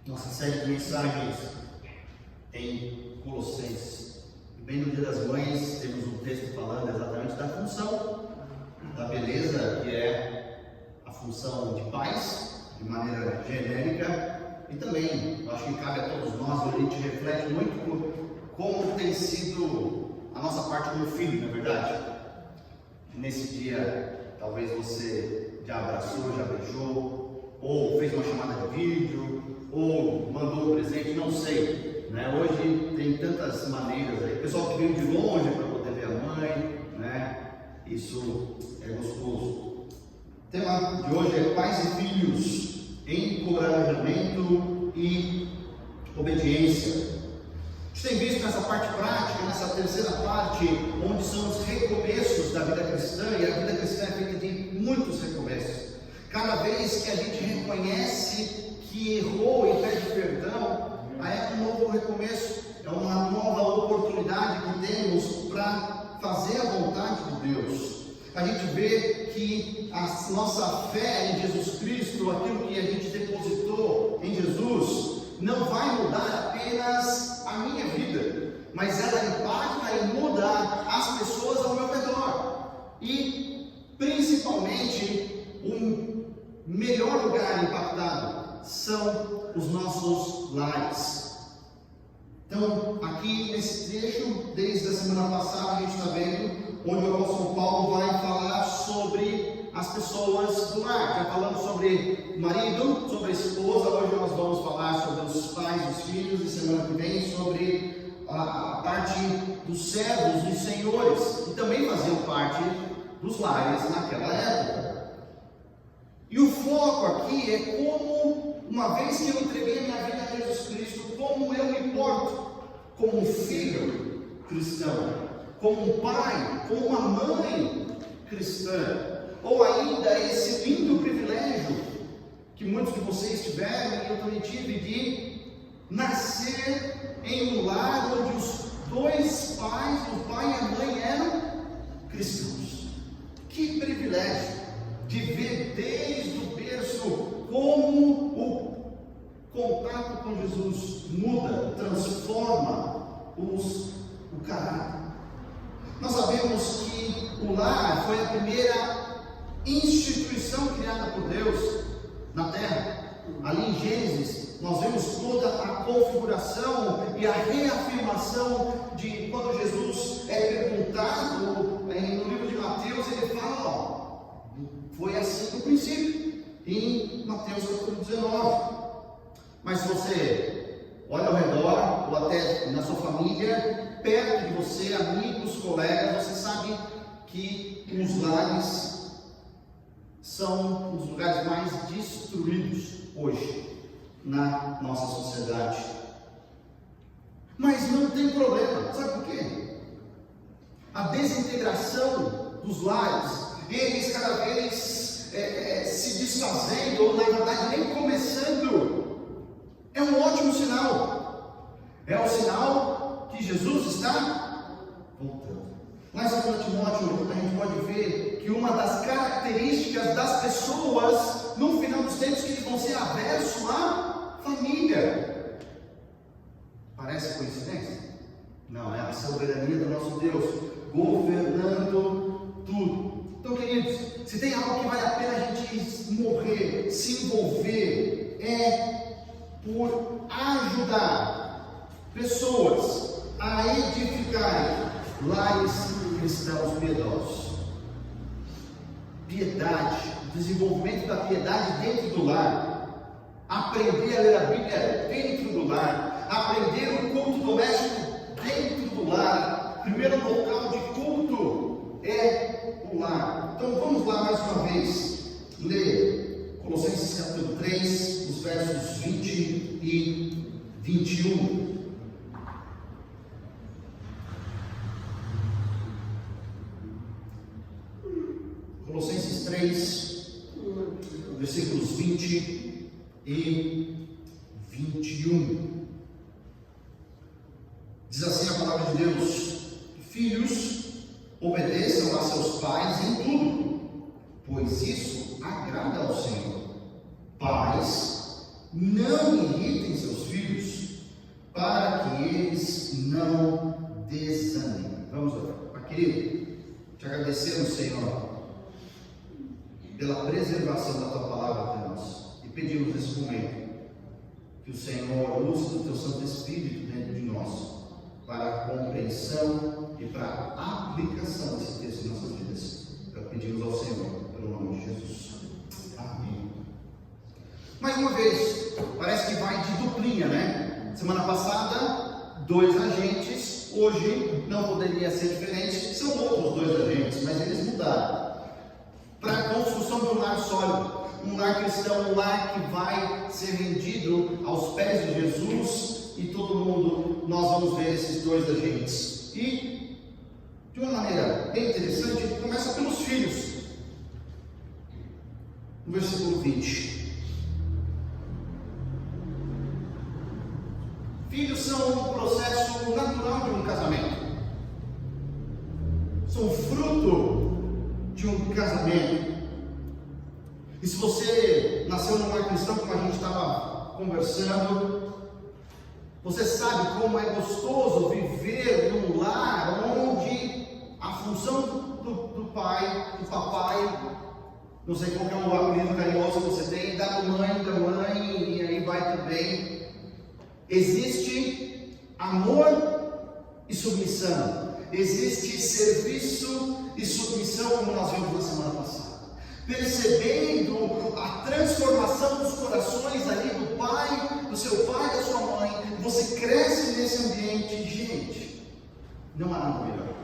Nossa série de mensagens em Colossenses. Bem no Dia das Mães, temos um texto falando exatamente da função da beleza, que é a função de pais, de maneira genérica, e também, eu acho que cabe a todos nós, a gente reflete muito como tem sido a nossa parte como filho, na verdade. Nesse dia, talvez você já abraçou, já beijou, ou fez uma chamada de vídeo, ou mandou um presente, não sei, né? Hoje tem tantas maneiras aí, o pessoal que veio de longe para poder ver a mãe, né? Isso é gostoso. O tema de hoje é pais e filhos, encorajamento e obediência. A gente tem visto nessa parte prática, nessa terceira parte, onde são os recomeços da vida cristã, e a vida cristã é feita de muitos recomeços. Cada vez que a gente reconhece que errou e pede perdão, aí é um novo recomeço, é uma nova oportunidade que temos para fazer a vontade de Deus. A gente vê que a nossa fé em Jesus Cristo, aquilo que a gente depositou em Jesus, não vai mudar apenas a minha vida, mas ela impacta e muda as pessoas ao meu redor. E principalmente o melhor lugar impactado são os nossos lares. Então, aqui nesse trecho, desde a semana passada, a gente está vendo onde o apóstolo Paulo vai falar sobre as pessoas do lar. Já falamos sobre o marido, sobre a esposa. Hoje nós vamos falar sobre os pais, os filhos, e semana que vem sobre a parte dos servos, dos senhores, que também faziam parte dos lares naquela época. E o foco aqui é como, uma vez que eu entreguei a minha vida a Jesus Cristo, como eu me porto como um filho cristão, como um pai, como uma mãe cristã, ou ainda esse lindo privilégio que muitos de vocês tiveram, e eu também tive, de nascer em um lar onde os dois pais, o pai e a mãe, eram cristãos. Que privilégio de ver desde o berço como o contato com Jesus muda, transforma o caráter. Nós sabemos que o lar foi a primeira instituição criada por Deus na terra. Ali em Gênesis, nós vemos toda a configuração e a reafirmação de quando Jesus é perguntado no livro de Mateus, ele fala, foi assim no princípio, em Mateus capítulo 19. Mas se você olha ao redor, ou até na sua família, perto de você, amigos, colegas, você sabe que os lares são os lugares mais destruídos hoje na nossa sociedade. Mas não tem problema, sabe por quê? A desintegração dos lares, eles cada vez se desfazendo, ou na verdade nem começando, é um ótimo sinal. É o sinal que Jesus está voltando. Lá em 2 Timóteo, a gente pode ver que uma das características das pessoas no final dos tempos, que eles vão ser aversos à família. Parece coincidência? Não, é a soberania do nosso Deus governando tudo. Então, queridos, se tem algo que vale a pena a gente morrer, se envolver, é por ajudar pessoas a edificarem lares cristãos piedosos. Piedade, desenvolvimento da piedade dentro do lar, aprender a ler a Bíblia dentro do lar, aprender o culto doméstico dentro do lar. Primeiro local de culto é o lar. Então vamos lá mais uma vez ler Colossenses capítulo 3, os versos 20 e 21. Colossenses 3, versículos 20 e 21. Diz assim a palavra de Deus: filhos, obedeçam a seus pais em tudo, pois isso agrada ao Senhor. Pais, Não irritem seus filhos, para que eles não desanimem. Vamos orar. Pai querido, te agradecemos, Senhor, pela preservação da tua palavra até nós. E pedimos nesse momento que o Senhor use do teu Santo Espírito dentro de nós para a compreensão e para a aplicação desse texto em nossas vidas. Pedimos ao Senhor, pelo nome de Jesus. Amém. Mais uma vez, parece que vai de duplinha, né? Semana passada, 2 agentes. Hoje não poderia ser diferente. São outros 2 agentes, mas eles mudaram. Para a construção de um lar sólido, um lar cristão, um lar que vai ser rendido aos pés de Jesus, e todo mundo, nós vamos ver esses 2 agentes. E, de uma maneira bem interessante, ele começa pelos filhos. No versículo 20. Filhos são um processo natural de um casamento. São fruto de um casamento. E se você nasceu num lar cristão, como a gente estava conversando, você sabe como é gostoso viver num lar onde a função do pai, do papai, não sei qual é o apelido carinhoso que você tem, da mãe, e aí vai também. Existe amor e submissão. Existe serviço e submissão, como nós vimos na semana passada. Percebendo a transformação dos corações ali do pai, do seu pai, da sua mãe, você cresce nesse ambiente. Gente, não há nada melhor.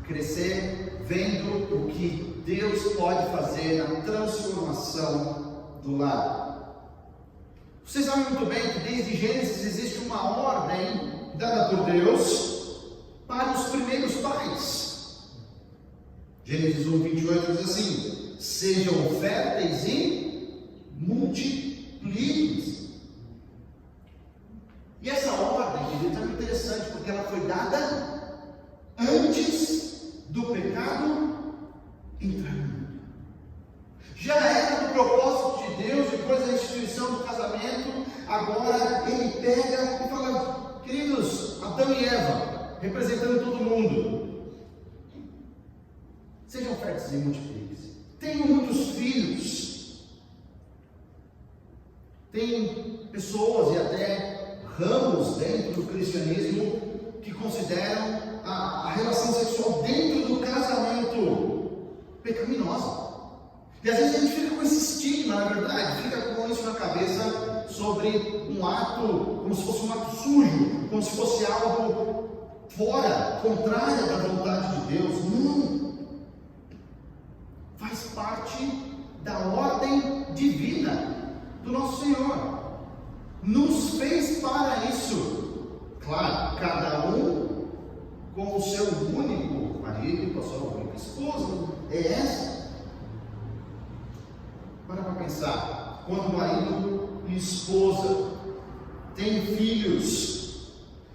Crescer vendo o que Deus pode fazer na transformação do lar. Vocês sabem muito bem que desde Gênesis existe uma ordem dada por Deus para os primeiros pais. Gênesis 1:28 diz assim: sejam férteis e multipliquem-se. E essa ordem, gente, é muito interessante, porque ela foi dada antes do pecado entrar no mundo. Já era do propósito de Deus, depois da instituição do casamento. Agora ele pega e fala: queridos, Adão e Eva, representando todo mundo, sejam férteis e multipliquem-se. Tenham muitos filhos. Tem pessoas e até ramos dentro do cristianismo que consideram a relação sexual dentro do casamento pecaminosa. E às vezes a gente fica com esse estigma, na verdade, fica com isso na cabeça sobre um ato, como se fosse um ato sujo, como se fosse algo fora, contrário da vontade de Deus. Não! Faz parte da ordem divina do nosso Senhor. Nos fez para isso. Claro, cada um com o seu único marido, com a sua única esposa. É essa. Para pensar, quando marido e esposa têm filhos,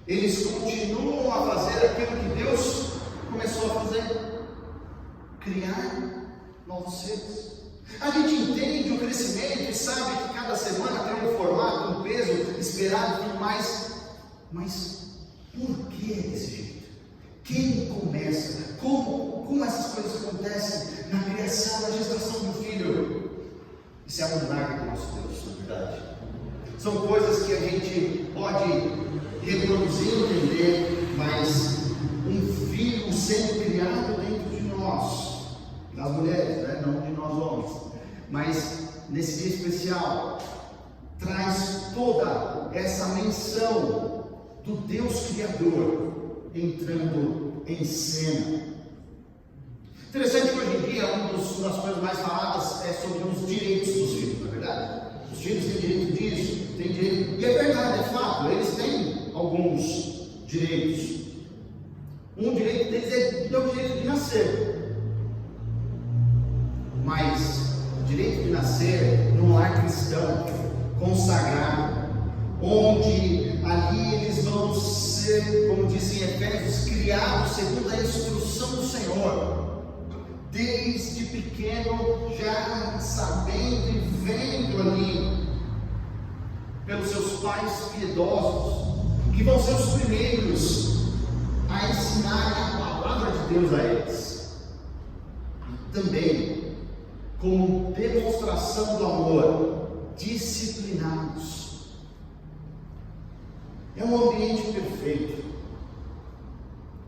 eles continuam a fazer aquilo que Deus começou a fazer: criar novos seres. A gente entende o crescimento e sabe que cada semana tem um formato, um peso esperado e tudo mais, mas por que desse jeito? Quem começa? Como essas coisas acontecem na criação, na gestação do filho? Isso é um milagre do nosso Deus, na verdade. São coisas que a gente pode reproduzir e entender, mas um filho sendo criado dentro de nós, das mulheres, né? Não de nós homens, mas nesse dia especial, traz toda essa menção do Deus Criador entrando em cena. Interessante que hoje em dia, uma das coisas mais faladas é sobre os direitos dos filhos, não é verdade? Os filhos têm direito disso, têm direito. E é verdade, é fato, eles têm alguns direitos. Um direito deles é o direito de nascer. Mas o direito de nascer num lar cristão, consagrado, onde ali eles vão ser, como diz em Efésios, criados segundo a instrução do Senhor. Desde pequeno, já sabendo e vendo ali pais piedosos, que vão ser os primeiros a ensinarem a palavra de Deus a eles. E também, como demonstração do amor, disciplinados. É um ambiente perfeito.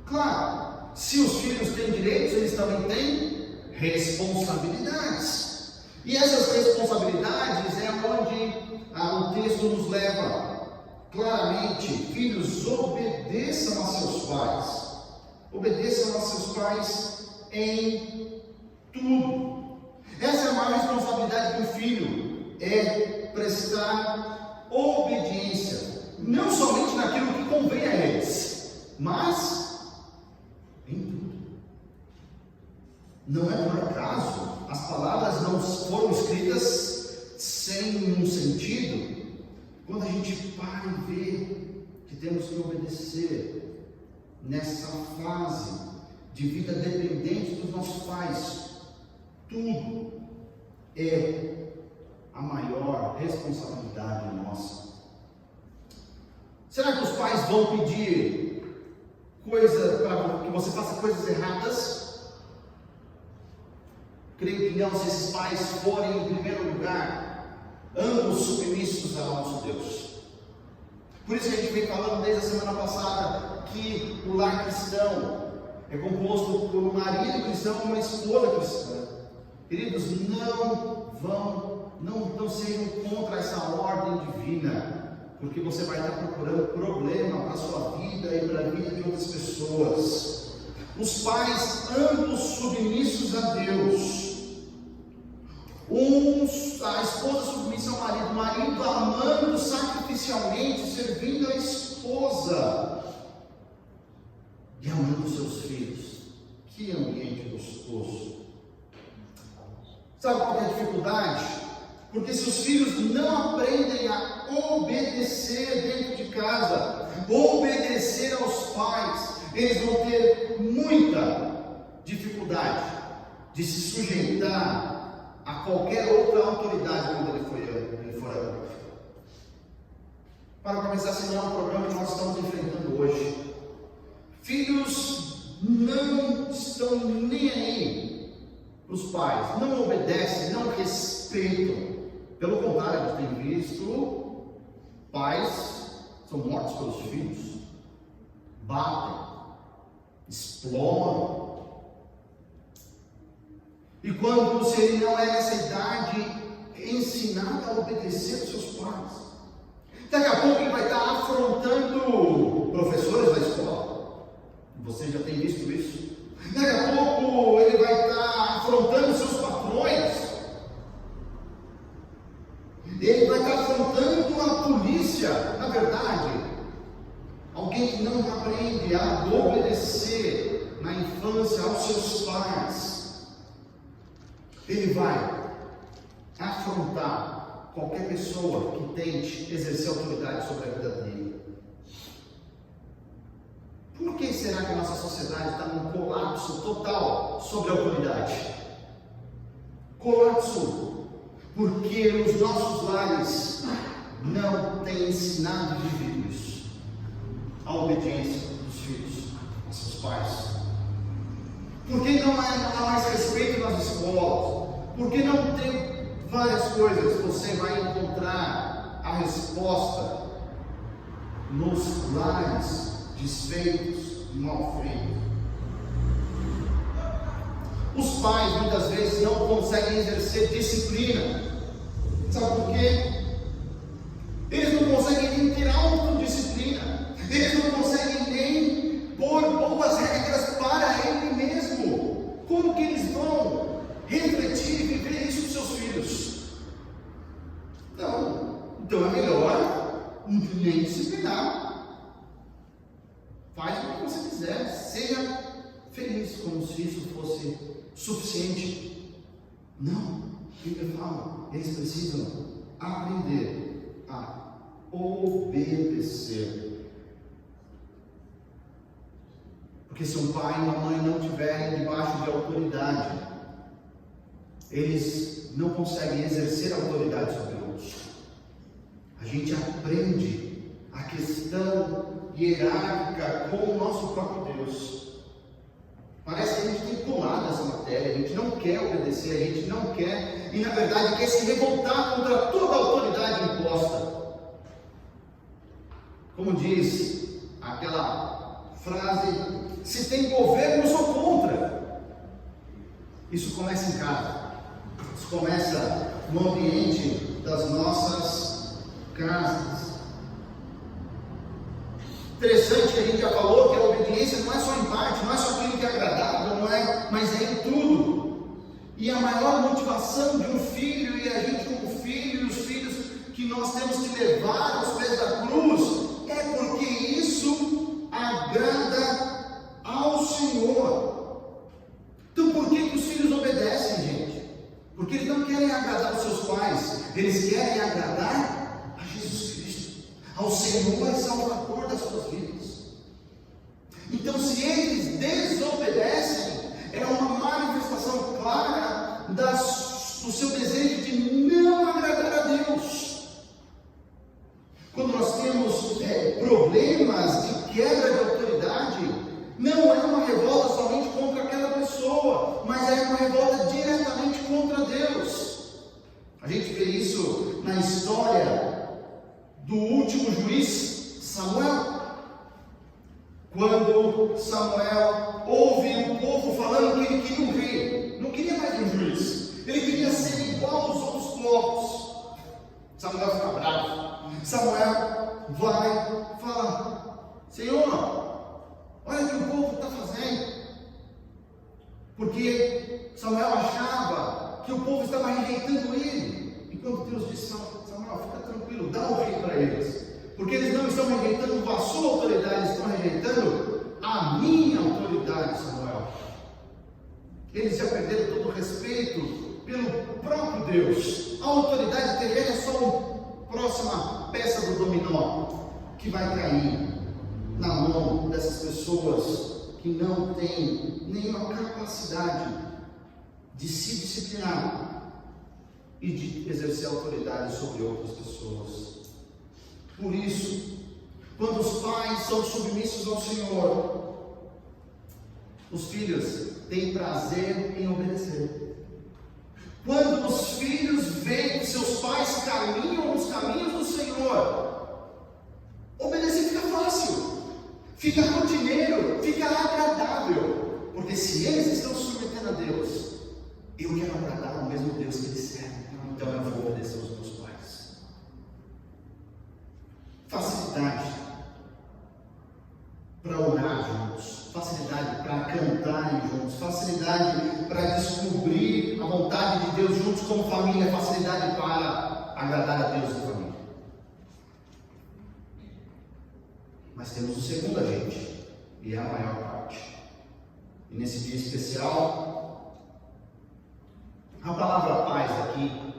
Claro, se os filhos têm direitos, eles também têm responsabilidades. E essas responsabilidades é onde o texto nos leva. Claramente, filhos, obedeçam a seus pais. Obedeçam a seus pais em tudo. Essa é a maior responsabilidade do filho, é prestar obediência, não somente naquilo que convém a eles, mas em tudo. Não é por acaso, as palavras não foram escritas sem um sentido. Quando a gente para e vê que temos que obedecer nessa fase de vida dependente dos nossos pais, tudo é a maior responsabilidade nossa. Será que os pais vão pedir coisa para que você faça coisas erradas? Creio que não, se esses pais forem em primeiro lugar ambos submissos ao nosso Deus. Por isso que a gente vem falando desde a semana passada que o lar cristão é composto por um marido cristão e uma esposa cristã. Queridos, não sejam contra essa ordem divina, porque você vai estar procurando problema para a sua vida e para a vida de outras pessoas. Os pais, ambos submissos a Deus. A esposa submissa ao marido, o marido amando sacrificialmente, servindo a esposa e amando seus filhos. Que ambiente gostoso! Sabe qual é a dificuldade? Porque se os filhos não aprendem a obedecer dentro de casa, obedecer aos pais, eles vão ter muita dificuldade de se sujeitar a qualquer outra autoridade quando ele for adulto. Para começar, esse não é um problema que nós estamos enfrentando hoje. Filhos não estão nem aí para os pais, não obedecem, não respeitam. Pelo contrário, a gente tem visto pais são mortos pelos filhos, batem, exploram. E quando se ele não é nessa idade ensinado a obedecer aos seus pais, daqui a pouco ele vai estar afrontando professores da escola. Você já tem visto isso? Daqui a pouco ele vai estar afrontando seus patrões. Ele vai estar afrontando a polícia. Na verdade, alguém que não aprende a obedecer na infância aos seus pais, ele vai afrontar qualquer pessoa que tente exercer autoridade sobre a vida dele. Por que será que a nossa sociedade está num colapso total sobre a autoridade? Colapso porque os nossos lares não têm ensinado e vivido isso. A obediência dos filhos aos seus pais. Por que não há mais respeito nas escolas? Por que não tem várias coisas? Você vai encontrar a resposta nos lares desfeitos e mal feitos. Os pais muitas vezes não conseguem exercer disciplina. Sabe por quê? Eles não conseguem nem ter autodisciplina. Eles não conseguem nem pôr boas regras para ele mesmo. Como que eles vão refletir e viver isso com seus filhos? Não. Então é melhor nem disciplinar. Faz o que você quiser. Seja feliz, como se isso fosse suficiente. Não. A Bíblia fala, eles precisam aprender a obedecer. Porque se um pai e uma mãe não estiverem debaixo de autoridade, eles não conseguem exercer autoridade sobre outros. A gente aprende a questão hierárquica com o nosso próprio Deus. Parece que a gente tem pulado essa matéria, a gente não quer obedecer, a gente não quer, e na verdade quer se revoltar contra toda a autoridade imposta. Como diz aquela frase, se tem governo eu sou contra. Isso começa em casa, isso começa no ambiente das nossas casas. Interessante que a gente já falou que a obediência não é só em parte, não é só aquilo que é agradável, não é, mas é em tudo. E a maior motivação de um filho, e a gente como filho, e os filhos que nós temos que levar aos pés da cruz, é porque isso agrada ao Senhor. Então por que os filhos obedecem, gente? Porque eles não querem agradar os seus pais, eles querem agradar a Jesus Cristo, ao Senhor e Salvador das suas vidas. Então, se eles desobedecem, é uma manifestação clara do seu desejo de não agradar a Deus. Quando nós temos problemas de quebra de autoridade, não é uma revolta somente contra aquela pessoa, mas é uma revolta diretamente contra Deus. A gente vê isso na história do último juiz, Samuel. Quando Samuel ouve o povo falando que ele queria um rei, não queria mais um juiz, ele queria ser igual aos outros povos. Samuel fica bravo. Samuel vai falar: Senhor, olha o que o povo está fazendo. Porque Samuel achava que o povo estava rejeitando ele. Enquanto Deus disse: Samuel, fica tranquilo, dá o rei para eles. Porque eles não estão rejeitando a sua autoridade, eles estão rejeitando a minha autoridade, Samuel. Eles já perderam todo o respeito pelo próprio Deus. A autoridade terrena é só a próxima peça do dominó que vai cair na mão dessas pessoas que não têm nenhuma capacidade de se disciplinar e de exercer autoridade sobre outras pessoas. Por isso, quando os pais são submissos ao Senhor, os filhos têm prazer em obedecer. Quando os filhos veem que seus pais caminham nos caminhos do Senhor, obedecer fica fácil, fica rotineiro, fica agradável. Porque se eles estão se submetendo a Deus, eu quero agradar ao mesmo Deus que eles servem, então eu vou obedecer aos meus pais. Facilidade para orar juntos, facilidade para cantarem juntos, facilidade para descobrir a vontade de Deus juntos como família, facilidade para agradar a Deus em família. Mas temos o segundo agente, e é a maior parte. E nesse dia especial, a palavra paz aqui,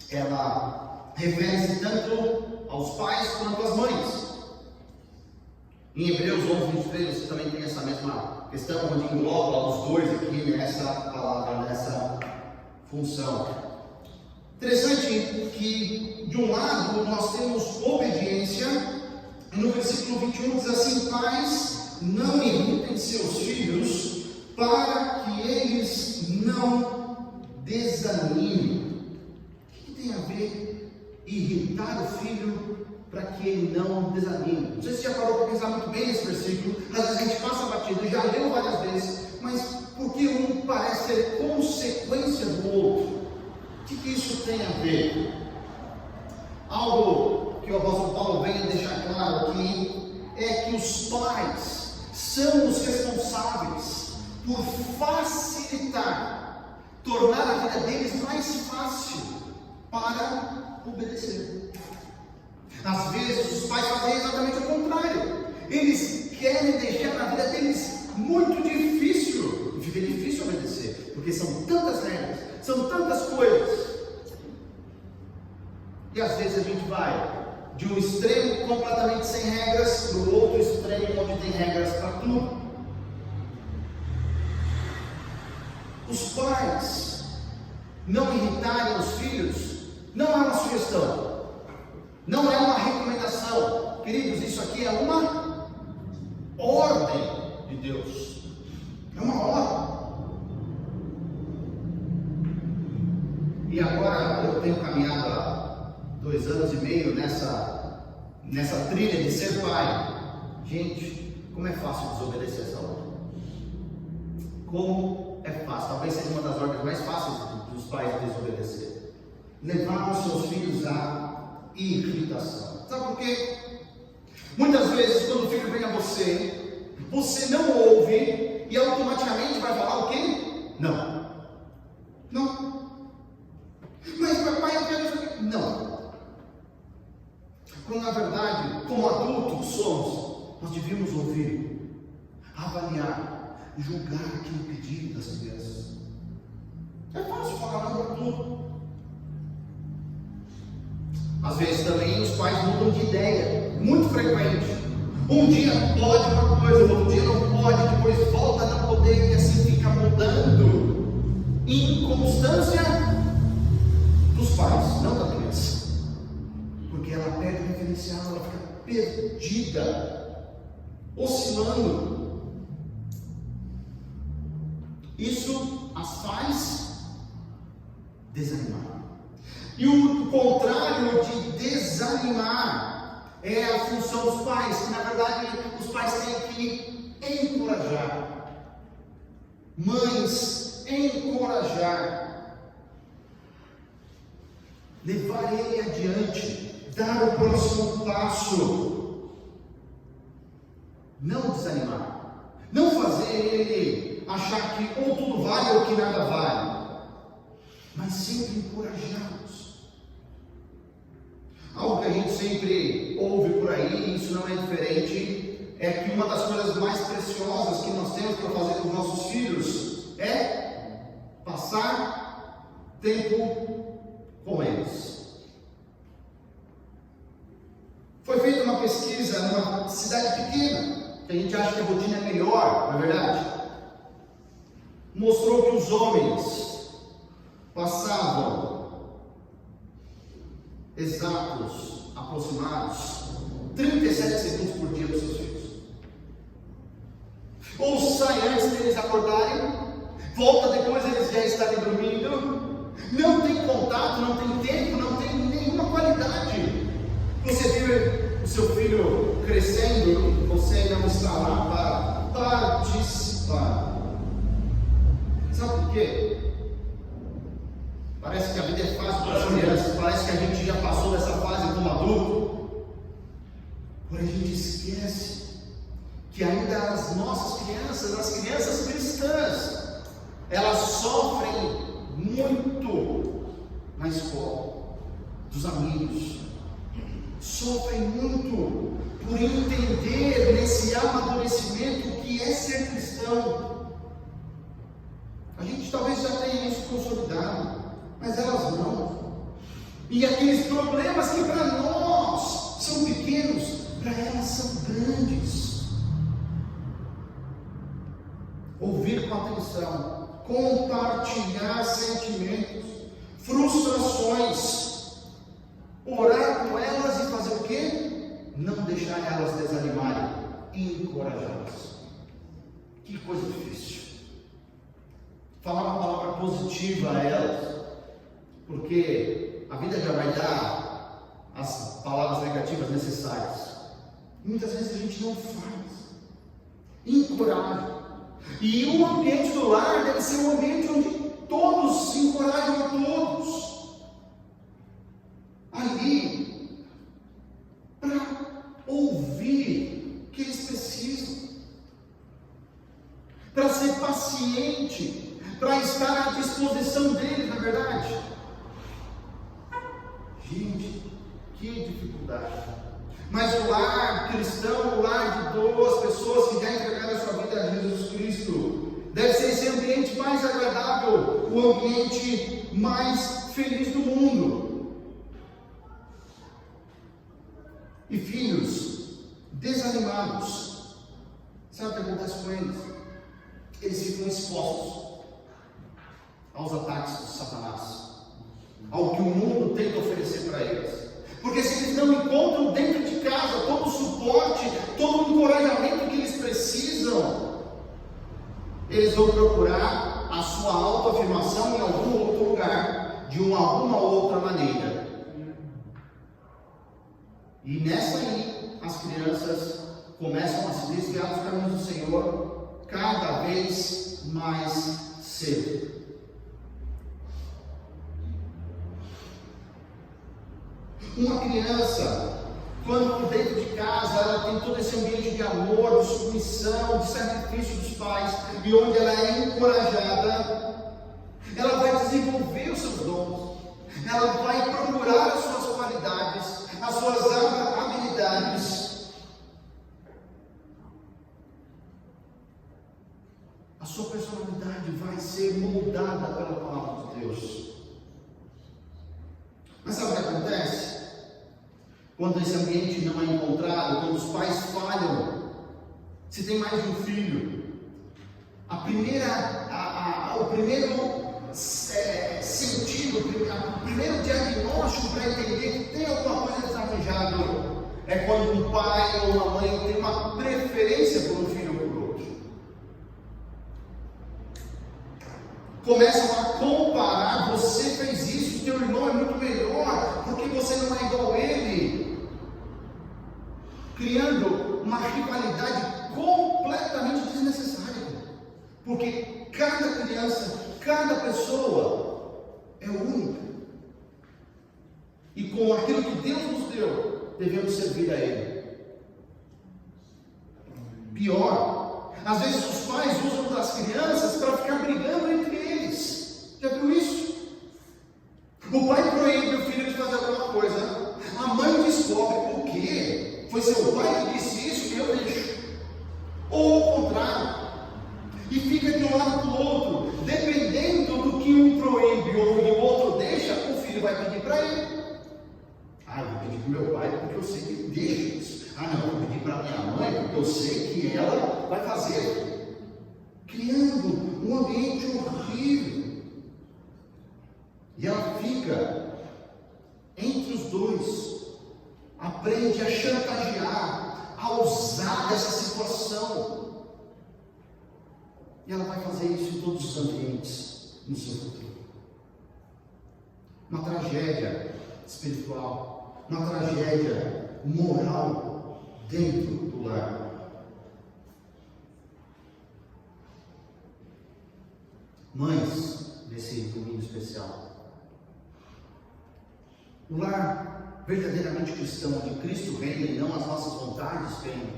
ela refere-se tanto aos pais quanto às mães. Em Hebreus 11:23 você também tem essa mesma questão, onde engloba os dois aqui nessa palavra, nessa função. Interessante que, de um lado, nós temos obediência, e no versículo 21 diz assim: pais, não irritem seus filhos, para que eles não desanimem. O que tem a ver irritar o filho para que ele não desanime? Não sei se você já parou para pensar muito bem nesse versículo. Às vezes a gente passa batido, já leu várias vezes, mas porque um parece ser consequência do outro? O que isso tem a ver? Algo que o apóstolo Paulo vem deixar claro aqui é que os pais são os responsáveis por facilitar, tornar a vida deles mais fácil para obedecer. Às vezes os pais fazem exatamente o contrário. Eles querem deixar a vida deles muito difícil. E fica difícil obedecer, porque são tantas regras, são tantas coisas. E às vezes a gente vai de um extremo completamente sem regras para o outro extremo onde tem regras para tudo. Os pais não irritarem os filhos não é uma sugestão, não é uma Queridos, isso aqui é uma ordem de Deus. É uma ordem. E agora eu tenho caminhado há 2 anos e meio nessa trilha de ser pai. Gente, como é fácil desobedecer essa ordem. Como é fácil. Talvez seja uma das ordens mais fáceis dos pais desobedecer. Levar os seus filhos à irritação. Sabe por quê? Muitas vezes, quando o filho vem a você, você não ouve e automaticamente vai falar o quê? Não. Não. Mas papai, eu quero isso aqui. Não. Quando na verdade, como adultos somos, nós devíamos ouvir, avaliar, julgar aquele pedido das crianças. É fácil falar não para tudo. Às vezes também os pais mudam de ideia, muito frequente. Um dia pode uma coisa, outro dia não pode, depois volta a não poder e assim fica mudando. Inconstância dos pais, não da criança. Porque ela perde o referencial, ela fica perdida, oscilando. Isso as faz desanimar. E o contrário de desanimar é a função dos pais, que na verdade os pais têm que encorajar. Mães, encorajar. Levar ele adiante, dar o próximo passo. Não desanimar. Não fazer ele achar que ou tudo vale ou que nada vale. Mas sempre encorajá-los. Algo que a gente sempre ouve por aí, isso não é diferente, é que uma das coisas mais preciosas que nós temos para fazer com os nossos filhos é passar tempo com eles. Foi feita uma pesquisa numa cidade pequena, que a gente acha que a rotina é melhor, não é verdade? Mostrou que os homens passavam exatos, aproximados, 37 segundos por dia com seus filhos. Ou sai antes deles acordarem, volta depois eles já estarem dormindo. Não tem contato, não tem tempo, não tem nenhuma qualidade. Você vê o seu filho crescendo, você não está lá para participar. Sabe por quê? Parece que a vida é fácil para as crianças, parece que a gente já passou dessa fase como adulto. Porém a gente esquece que ainda as nossas crianças, as crianças cristãs, elas sofrem muito na escola, dos amigos, sofrem muito por entender nesse amadurecimento o que é ser cristão. A gente talvez já tenha isso consolidado, mas elas não. E aqueles problemas que para nós são pequenos, para elas são grandes. Ouvir com atenção, compartilhar sentimentos, frustrações, orar com elas e fazer o quê? Não deixar elas desanimarem, encorajá-las. Que coisa difícil. Falar uma palavra positiva a elas, porque a vida já vai dar as palavras negativas necessárias. Muitas vezes a gente não faz. Encoraja. E o ambiente do lar deve ser um ambiente onde todos se encorajam a todos. Ali, para ouvir o que eles precisam, para ser paciente, para estar à disposição deles, na verdade. Gente, que dificuldade. Mas o lar cristão, o lar de duas pessoas que já entregaram a sua vida a Jesus Cristo, deve ser esse ambiente mais agradável, o ambiente mais feliz do mundo. E filhos desanimados, sabe o que acontece com eles? Eles ficam expostos aos ataques de Satanás, ao que o mundo tem que oferecer para eles. Porque se eles não encontram dentro de casa todo o suporte, todo o encorajamento que eles precisam, eles vão procurar a sua autoafirmação em algum outro lugar, de alguma outra maneira. E nessa aí, as crianças começam a se desviar dos caminhos do Senhor cada vez mais cedo. Uma criança, quando dentro de casa ela tem todo esse ambiente de amor, de submissão, de sacrifício dos pais, e onde ela é encorajada, ela vai desenvolver os seus dons, ela vai procurar as suas qualidades, as suas habilidades. A sua personalidade vai ser moldada pela palavra de Deus. Mas sabe o que acontece? Quando esse ambiente não é encontrado, quando os pais falham, se tem mais de um filho, o primeiro sentido, o primeiro diagnóstico para entender que tem alguma coisa desarranjada é quando um pai ou uma mãe tem uma preferência por um filho ou por outro. Começam a comparar: você fez isso, teu irmão é muito melhor, porque você não é igual a ele. Criando uma rivalidade completamente desnecessária. Porque cada criança, cada pessoa é única. E com aquilo que Deus nos deu, devemos servir a Ele. Pior, às vezes os pais usam das crianças para ficar brigando entre eles. Já viu isso? O pai proíbe o filho de fazer alguma coisa. A mãe descobre o quê? Foi seu pai que disse isso, eu deixo. Ou o contrário. E fica de um lado para o outro. Dependendo do que um proíbe ou o outro deixa, o filho vai pedir para ele. Eu vou pedir para o meu pai porque eu sei que ele deixa isso. Não, eu vou pedir para a minha mãe porque eu sei que ela vai fazer. Criando um ambiente horrível. E ela fica entre os dois. Aprende a chantagear, a usar dessa situação. E ela vai fazer isso em todos os ambientes no seu futuro. Uma tragédia espiritual, uma tragédia moral dentro do lar. Mães, nesse domingo especial, o lar verdadeiramente cristão, onde Cristo reina e não as nossas vontades reinam,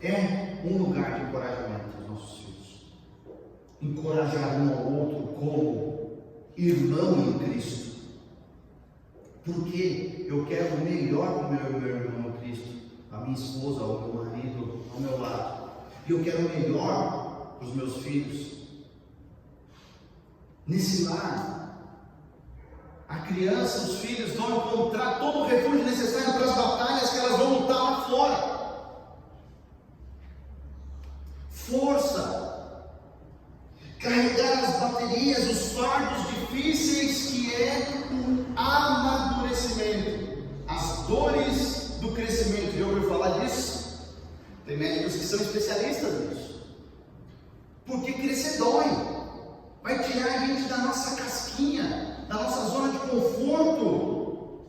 é um lugar de encorajamento dos nossos filhos. Encorajar um ao outro como irmão em Cristo. Porque eu quero o melhor para o meu irmão em Cristo, a minha esposa, o meu marido ao meu lado. E eu quero o melhor para os meus filhos. Nesse lar, a criança, os filhos vão encontrar todo o refúgio necessário para as batalhas que elas vão lutar lá fora. Força, carregar as baterias, os fardos difíceis que é o amadurecimento, as dores do crescimento. Já ouviu falar disso? Tem médicos que são especialistas nisso. Porque crescer dói, vai tirar a gente da nossa casquinha, da nossa zona de conforto.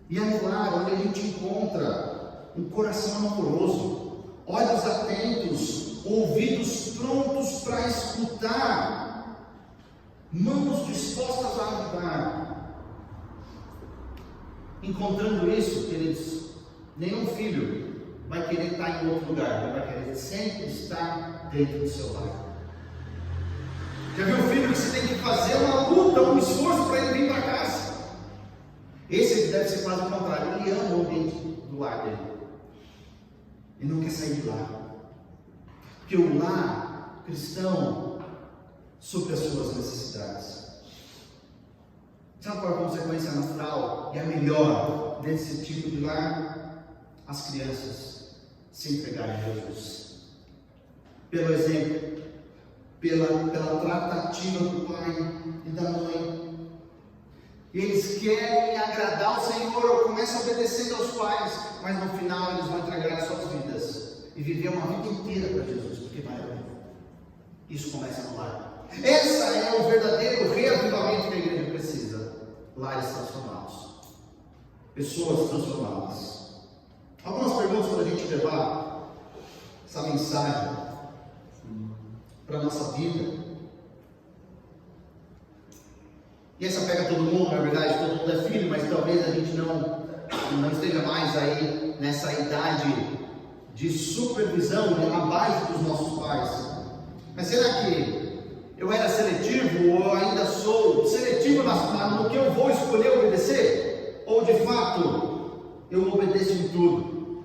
E é no lar onde a gente encontra um coração amoroso, olhos atentos, ouvidos prontos para escutar, mãos dispostas a ajudar. Encontrando isso, queridos, nenhum filho vai querer estar em outro lugar, ele vai querer sempre estar dentro do seu lar. Já viu um filho que você tem que fazer uma luta, um esforço para ele vir para casa? Esse deve ser quase o contrário. Ele ama o ambiente do lar dele. Ele não quer sair de lá. Porque o lar cristão supre as suas necessidades. Sabe qual é a consequência natural e a melhor desse tipo de lar? As crianças se entregarem a Jesus. Pelo exemplo, pela tratativa do pai e da mãe. Eles querem agradar o Senhor Senhor, começam obedecendo aos pais, mas no final eles vão entregar suas vidas e viver uma vida inteira para Jesus, porque vale a pena. Isso começa no lar. Essa é o verdadeiro reavivamento que a igreja precisa. Lares transformados, pessoas transformadas. Algumas perguntas para a gente levar essa mensagem para a nossa vida. E essa pega todo mundo, na verdade, todo mundo é filho, mas talvez a gente não esteja mais aí nessa idade de supervisão, na base dos nossos pais. Mas será que eu era seletivo, ou eu ainda sou seletivo no que eu vou escolher obedecer? Ou de fato, eu obedeço em tudo?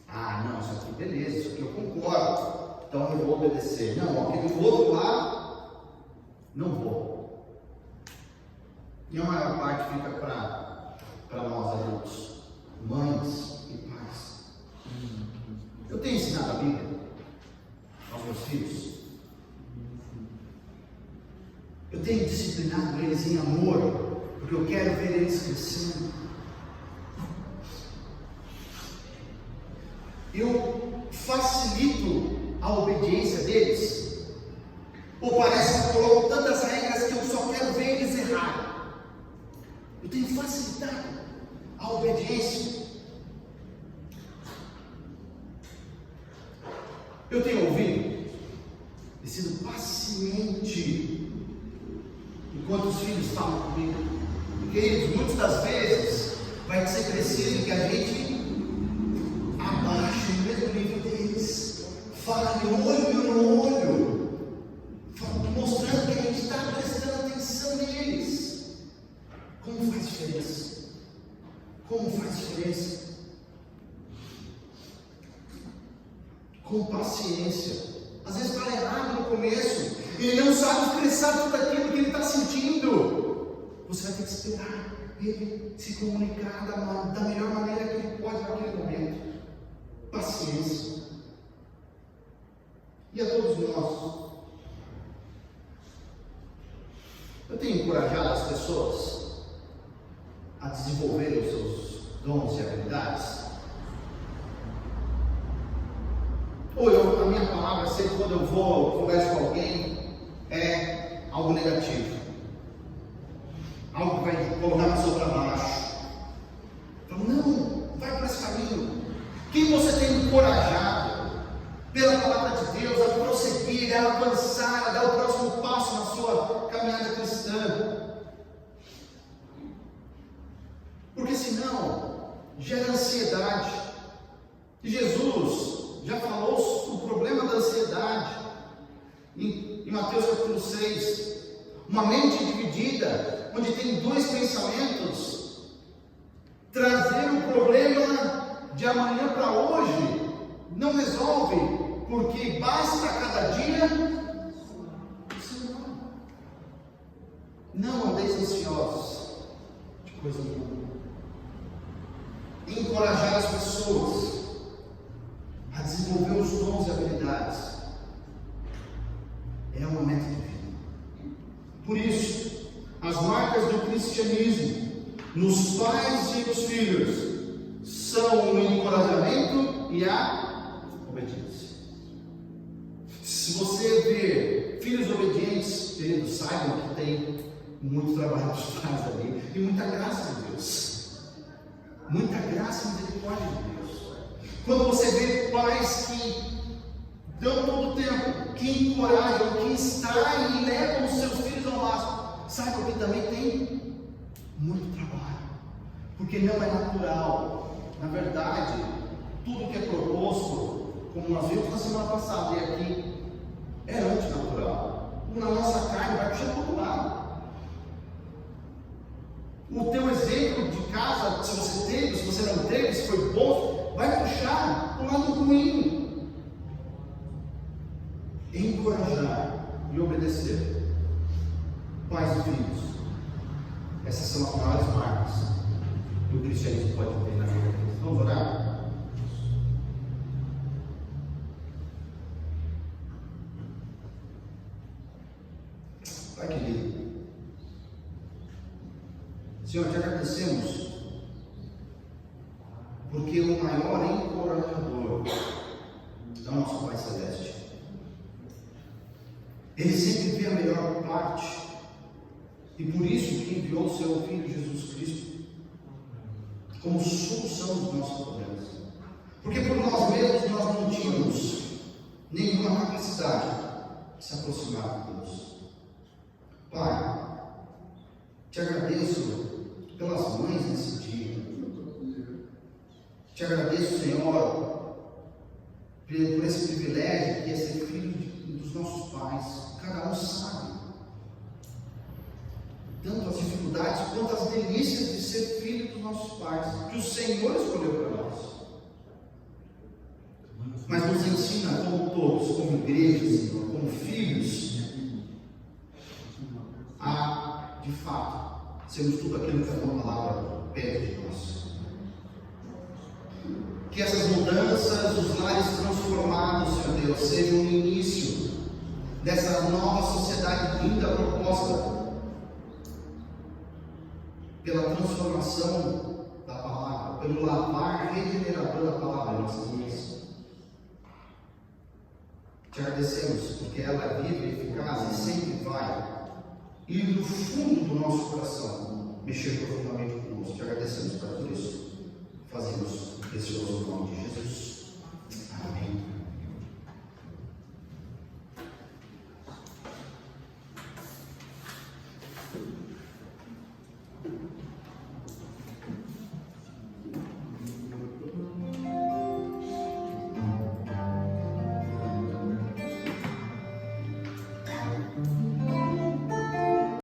Ah, não, isso aqui beleza, isso aqui eu concordo, então eu vou obedecer. Não, aquele outro lá, não vou. E a maior parte fica para nós adultos, mães e pais. Eu tenho ensinado a Bíblia aos meus filhos. Eu tenho disciplinado eles em amor, porque eu quero ver eles crescendo. Eu facilito a obediência deles. Ou parece que eu coloco tantas regras que eu só quero ver eles errarem. Eu tenho facilitado a obediência. Eu tenho ouvido e sido paciente enquanto os filhos falam comigo. Porque eles, muitas das vezes, vai ser preciso que a gente abaixe o mesmo nível deles. Fale olho no olho, mostrando que a gente está prestando atenção neles. Como faz diferença? Como faz diferença? Com paciência. Às vezes fala errado no começo, ele não sabe expressar tudo aquilo que ele está sentindo. Você vai ter que esperar ele se comunicar da melhor maneira que ele pode naquele momento. Paciência. E a todos nós, eu tenho encorajado as pessoas a desenvolverem os seus dons e habilidades. Ou a minha palavra, sempre quando eu vou converso com alguém, é algo negativo, algo que vai colocar a pessoa para baixo. Então, não, vai para esse caminho. Quem você tem encorajado pela palavra de Deus a prosseguir, a avançar, a dar o próximo passo na sua caminhada cristã? Porque senão gera ansiedade. E Jesus já falou o problema da ansiedade em Mateus capítulo 6. Uma mente dividida, onde tem dois pensamentos, trazer o problema de amanhã para hoje não resolve, porque basta cada dia não andeis ansiosos de coisa nenhuma. Encorajar as pessoas a desenvolver os dons e habilidades é uma meta de vida. Por isso, as marcas do cristianismo nos pais e nos filhos são o encorajamento e a obediência. Se você vê filhos obedientes, queridos, saibam que tem muito trabalho dos pais ali e muita graça de Deus. Muita graça e misericórdia de Deus. Quando você vê pais que dão todo o tempo, que encorajam, que extraem e levam os seus filhos ao máximo, saibam que também tem muito trabalho, porque não é natural. Na verdade, tudo que é proposto, como nós vimos na semana passada e aqui, é antinatural. Na nossa carne vai puxar para o outro lado. O teu exemplo de casa, se você teve, se você não teve, se foi bom, vai puxar para o lado ruim. Encorajar e obedecer. Pais e filhos. Essas são as maiores marcas que o cristianismo pode ter na vida deles. Vamos orar? Pai querido, Senhor, te agradecemos, porque o maior encorajador é o nosso Pai Celeste. Ele sempre vê a melhor parte, e por isso que enviou o seu Filho Jesus Cristo como solução dos nossos problemas. Porque por nós mesmos nós não tínhamos nenhuma capacidade de se aproximar de Deus. Pai, te agradeço pelas mães nesse dia. Te agradeço, Senhor, por esse privilégio que é ser filho dos nossos pais. Cada um sabe tanto as dificuldades quanto as delícias de ser filho dos nossos pais, que o Senhor escolheu para nós. Mas nos ensina, como todos, como igreja, Senhor, como filhos, a, de fato, sermos tudo aquilo que a tua palavra pede de nós. Que essas mudanças, os lares transformados, Senhor Deus, sejam o início dessa nova sociedade linda proposta pela transformação da palavra, pelo lavar regenerador da palavra em nossas vidas. Te agradecemos, porque ela é viva e eficaz e sempre vai ir no fundo do nosso coração, mexer profundamente conosco. Te agradecemos por isso. Fazemos o precioso nome de Jesus.